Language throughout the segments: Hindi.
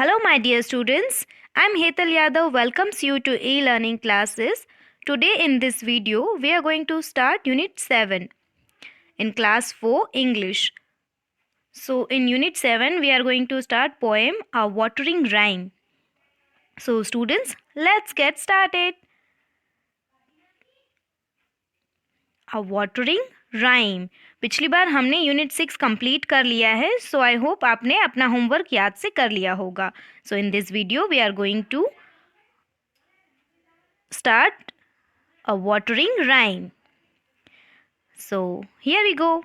Hello, my dear students. I'm Hetal Yadav. Welcomes you to e-learning classes. Today, in this video, we are going to start Unit 7 in Class 4 English. So, in Unit 7, we are going to start poem A Watering Rhyme. So, students, let's get started. A Watering Rhyme. पिछली बार हमने यूनिट 6 कंप्लीट कर लिया है, सो आई होप आपने अपना होमवर्क याद से कर लिया होगा. So in this video we are going to start a watering rhyme. So here we go.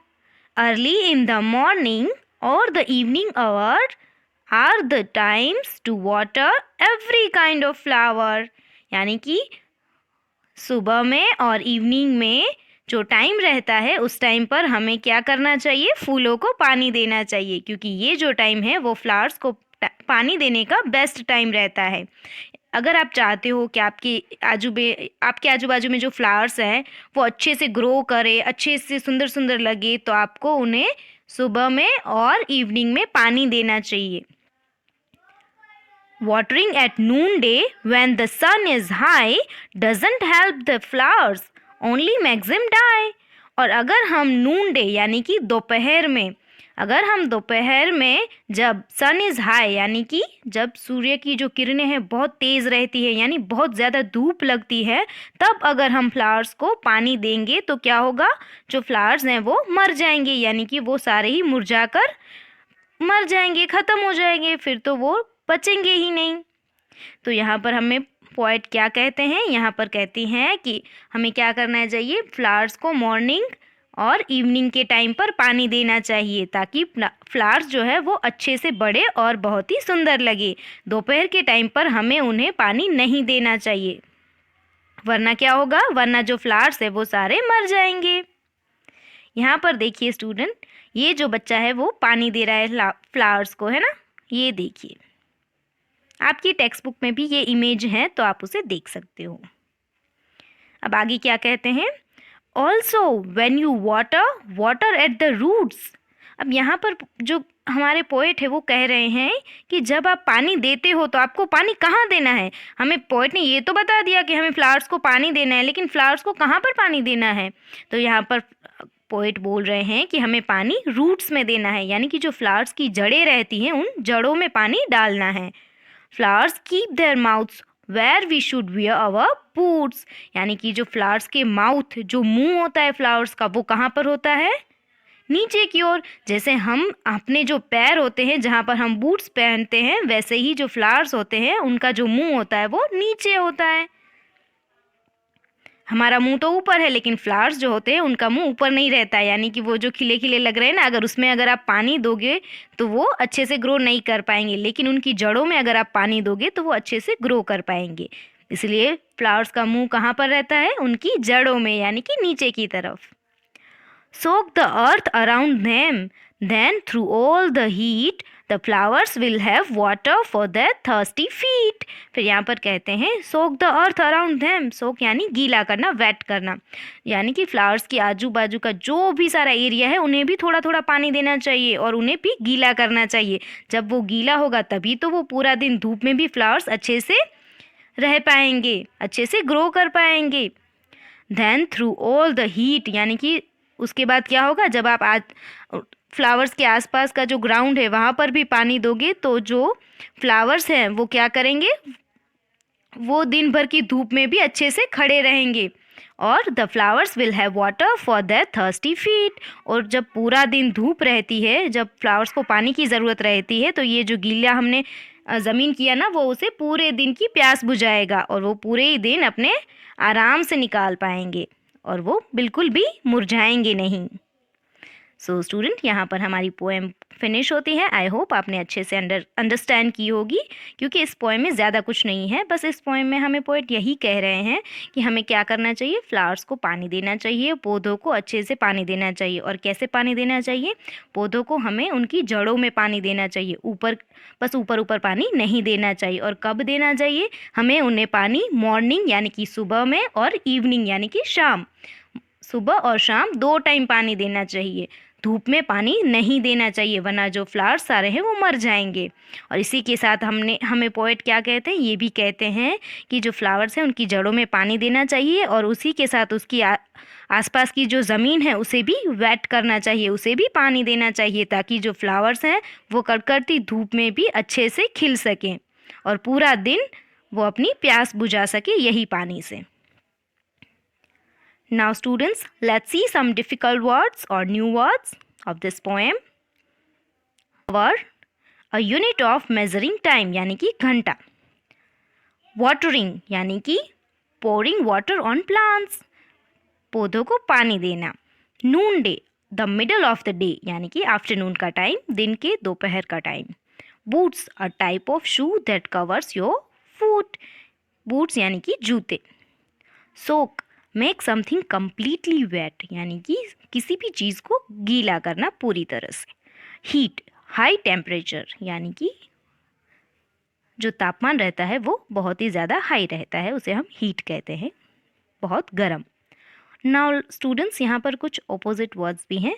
Early in the morning or the evening hour are the times to water every kind of flower. यानी कि सुबह में और इवनिंग में जो टाइम रहता है उस टाइम पर हमें क्या करना चाहिए, फूलों को पानी देना चाहिए, क्योंकि ये जो टाइम है वो फ्लावर्स को पानी देने का बेस्ट टाइम रहता है. अगर आप चाहते हो कि आपके आजू बाजू में जो फ्लावर्स हैं वो अच्छे से ग्रो करे, अच्छे से सुंदर सुंदर लगे, तो आपको उन्हें सुबह में और इवनिंग में पानी देना चाहिए. Watering at noonday when the sun is high doesn't help the flowers, only makes them die. और अगर हम नून-डे यानी कि दोपहर में जब सन इज़ हाई यानी कि जब सूर्य की जो किरणें हैं बहुत तेज़ रहती है, यानी बहुत ज़्यादा धूप लगती है, तब अगर हम फ्लावर्स को पानी देंगे तो क्या होगा, जो फ्लावर्स हैं वो मर जाएंगे, यानी कि वो सारे ही मुरझाकर मर जाएंगे, ख़त्म हो जाएंगे, फिर तो वो बचेंगे ही नहीं. तो यहाँ पर हमें पोएट क्या कहते हैं, यहाँ पर कहती हैं कि हमें क्या करना चाहिए, फ्लावर्स को मॉर्निंग और इवनिंग के टाइम पर पानी देना चाहिए, ताकि फ्लावर्स जो है वो अच्छे से बढ़े और बहुत ही सुंदर लगे. दोपहर के टाइम पर हमें उन्हें पानी नहीं देना चाहिए, वरना क्या होगा, वरना जो फ्लावर्स है वो सारे मर जाएंगे. यहाँ पर देखिए स्टूडेंट, ये जो बच्चा है वो पानी दे रहा है फ्लावर्स को, है ना, ये देखिए. आपकी टेक्स्ट बुक में भी ये इमेज है तो आप उसे देख सकते हो. अब आगे क्या कहते हैं, also when you water at the roots. अब यहाँ पर जो हमारे पोएट है वो कह रहे हैं कि जब आप पानी देते हो तो आपको पानी कहाँ देना है. हमें पोएट ने ये तो बता दिया कि हमें फ्लावर्स को पानी देना है, लेकिन फ्लावर्स को कहाँ पर पानी देना है. तो यहाँ पर पोएट बोल रहे हैं कि हमें पानी रूट्स में देना है, यानी कि जो फ्लावर्स की जड़ें रहती हैं उन जड़ों में पानी डालना है. Flowers keep their mouths where we should wear our boots. यानी कि जो फ्लावर्स के माउथ, जो मुंह होता है फ्लावर्स का, वो कहाँ पर होता है, नीचे की ओर. जैसे हम अपने जो पैर होते हैं जहाँ पर हम बूट्स पहनते हैं, वैसे ही जो फ्लावर्स होते हैं उनका जो मुंह होता है वो नीचे होता है. हमारा मुंह तो ऊपर है, लेकिन फ्लावर्स जो होते हैं उनका मुंह ऊपर नहीं रहता है, यानी कि वो जो खिले खिले लग रहे हैं ना, अगर आप पानी दोगे तो वो अच्छे से ग्रो नहीं कर पाएंगे, लेकिन उनकी जड़ों में अगर आप पानी दोगे तो वो अच्छे से ग्रो कर पाएंगे. इसलिए फ्लावर्स का मुंह कहाँ पर रहता है, उनकी जड़ों में, यानी कि नीचे की तरफ. Soak the earth around them, then through all the heat the flowers will have water for their thirsty feet. फिर यहाँ पर कहते हैं soak the earth around them. Soak यानी गीला करना, वेट करना, यानी कि फ्लावर्स के आजू बाजू का जो भी सारा एरिया है उन्हें भी थोड़ा थोड़ा पानी देना चाहिए और उन्हें भी गीला करना चाहिए. जब वो गीला होगा तभी तो वो पूरा दिन धूप में भी फ्लावर्स अच्छे से रह पाएंगे, अच्छे से ग्रो कर पाएंगे. Then through all the heat, यानी कि उसके बाद क्या होगा, जब आप फ्लावर्स के आसपास का जो ग्राउंड है वहाँ पर भी पानी दोगे तो जो फ्लावर्स हैं वो क्या करेंगे, वो दिन भर की धूप में भी अच्छे से खड़े रहेंगे. और the flowers will have water for their thirsty feet. और जब पूरा दिन धूप रहती है, जब फ्लावर्स को पानी की ज़रूरत रहती है, तो ये जो गीला हमने ज़मीन किया ना, वो उसे पूरे दिन की प्यास बुझाएगा और वो पूरे ही दिन अपने आराम से निकाल पाएंगे और वो बिल्कुल भी मुरझाएंगे नहीं. सो स्टूडेंट, यहाँ पर हमारी पोएम फिनिश होती है. आई होप आपने अच्छे से अंडरस्टैंड की होगी, क्योंकि इस पोएम में ज़्यादा कुछ नहीं है. बस इस पोएम में हमें पोएट यही कह रहे हैं कि हमें क्या करना चाहिए, फ्लावर्स को पानी देना चाहिए, पौधों को अच्छे से पानी देना चाहिए. और कैसे पानी देना चाहिए, पौधों को हमें उनकी जड़ों में पानी देना चाहिए, बस ऊपर पानी नहीं देना चाहिए. और कब देना चाहिए, हमें उन्हें पानी मॉर्निंग यानी कि सुबह में और इवनिंग यानी कि शाम, सुबह और शाम 2 टाइम पानी देना चाहिए. धूप में पानी नहीं देना चाहिए, वरना जो फ्लावर्स आ रहे हैं वो मर जाएंगे। और इसी के साथ हमें पोएट क्या कहते हैं, ये भी कहते हैं कि जो फ्लावर्स हैं उनकी जड़ों में पानी देना चाहिए, और उसी के साथ उसकी आसपास की जो ज़मीन है उसे भी वेट करना चाहिए, उसे भी पानी देना चाहिए, ताकि जो फ्लावर्स हैं वो कड़कड़ती धूप में भी अच्छे से खिल सकें और पूरा दिन वो अपनी प्यास बुझा सके यही पानी से। Now students, let's see some difficult words or new words of this poem. Hour, a unit of measuring time यानी कि घंटा। Watering यानी कि pouring water on plants, पौधों को पानी देना। Noonday, the middle of the day यानी कि आफ्टरनून का टाइम, दिन के दोपहर का time. Boots, a type of shoe that covers your foot, boots यानी कि जूते। Soak, make something completely wet यानी कि किसी भी चीज़ को गीला करना पूरी तरह से। हीट, हाई टेम्परेचर यानी कि जो तापमान रहता है वो बहुत ही ज़्यादा हाई रहता है, उसे हम हीट कहते हैं, बहुत गर्म। नाउ स्टूडेंट्स, यहाँ पर कुछ ऑपोजिट वर्ड्स भी हैं,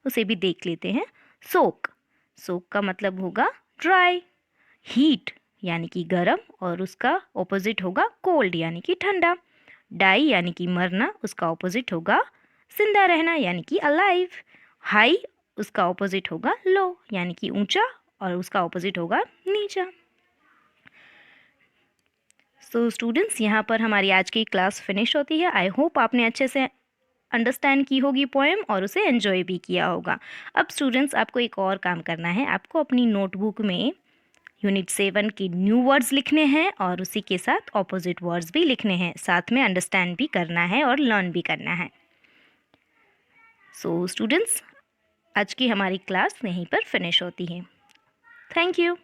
उसे भी देख लेते हैं। सोक, सोक का मतलब होगा ड्राई। हीट यानी कि गर्म, और उसका ऑपोजिट होगा कोल्ड यानी कि ठंडा। डाई यानी कि मरना, उसका ऑपोजिट होगा जिंदा रहना यानी कि अलाइव। हाई, उसका ऑपोजिट होगा लो यानी कि ऊंचा, और उसका ऑपोजिट होगा नीचा। सो स्टूडेंट्स, यहाँ पर हमारी आज की क्लास फिनिश होती है। आई होप आपने अच्छे से अंडरस्टैंड की होगी पोएम और उसे एंजॉय भी किया होगा। अब स्टूडेंट्स, आपको एक और काम करना है, आपको अपनी नोटबुक में यूनिट 7 के न्यू वर्ड्स लिखने हैं और उसी के साथ ऑपोजिट वर्ड्स भी लिखने हैं, साथ में अंडरस्टैंड भी करना है और लर्न भी करना है। सो स्टूडेंट्स, आज की हमारी क्लास यहीं पर फिनिश होती है। Thank you.